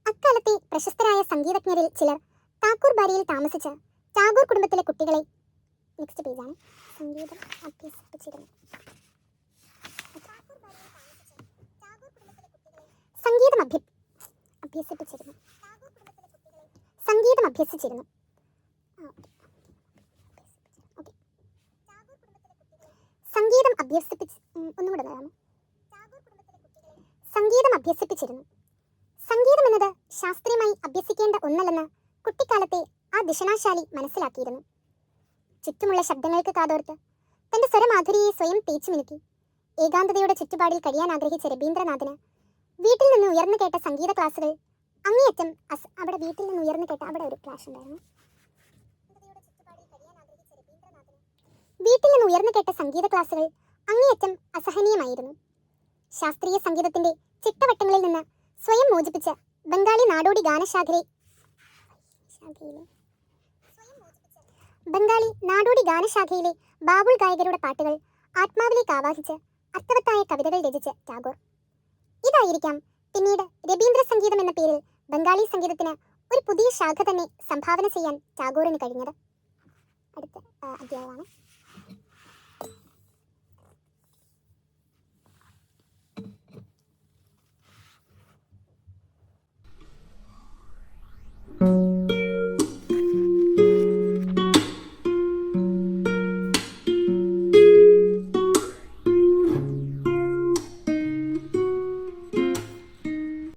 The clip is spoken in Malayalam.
അക്കാലത്തെ പ്രശസ്തരായ സംഗീതജ്ഞരിൽ ചിലർ താക്കൂർ ബാരിയിൽ താമസിച്ച ടാഗോർ കുടുംബത്തിലെ കുട്ടികളെ നെക്സ്റ്റ് പേജാണ് സംഗീതം അഭ്യസിപ്പിച്ചിരുന്നു. സംഗീതം അഭ്യസിച്ചിരുന്നു. സംഗീതം എന്നത് ശാസ്ത്രീയമായി അഭ്യസിക്കേണ്ട ഒന്നല്ലെന്ന് കുട്ടിക്കാലത്തെ ആ ദിഷണാശാലി മനസ്സിലാക്കിയിരുന്നു. ചുറ്റുമുള്ള ശബ്ദങ്ങൾക്ക് കാതോർത്ത് തന്റെ സ്വരമാധുരിയെ സ്വയം തേച്ചു മിനുക്കി ഏകാന്തതയുടെ ചുറ്റുപാടിൽ കഴിയാൻ ആഗ്രഹിച്ച രവീന്ദ്രനാഥിന് വീട്ടിൽ നിന്ന് ഉയർന്നു കേട്ട സംഗീത ക്ലാസ്സുകൾ അങ്ങേയറ്റം അസഹനീയമായിരുന്നു. ശാസ്ത്രീയ സംഗീതത്തിന്റെ ചിട്ടവട്ടങ്ങളിൽ നിന്ന് സ്വയം മോചിപ്പിച്ച ബംഗാളി നാടോടി ഗാനശാഖയിലെ ബാബുൾ ഗായകരുടെ പാട്ടുകൾ ആത്മാവിലേക്ക് ആവാഹിച്ച് അർത്ഥവത്തായ കവിതകൾ രചിച്ച ടാഗോർ. ഇതായിരിക്കാം പിന്നീട് രവീന്ദ്ര സംഗീതം എന്ന പേരിൽ ബംഗാളി സംഗീതത്തിന് ഒരു പുതിയ ശാഖ തന്നെ സംഭാവന ചെയ്യാൻ ടാഗോറിന് കഴിഞ്ഞത്. അടുത്ത അധ്യായമാണ്.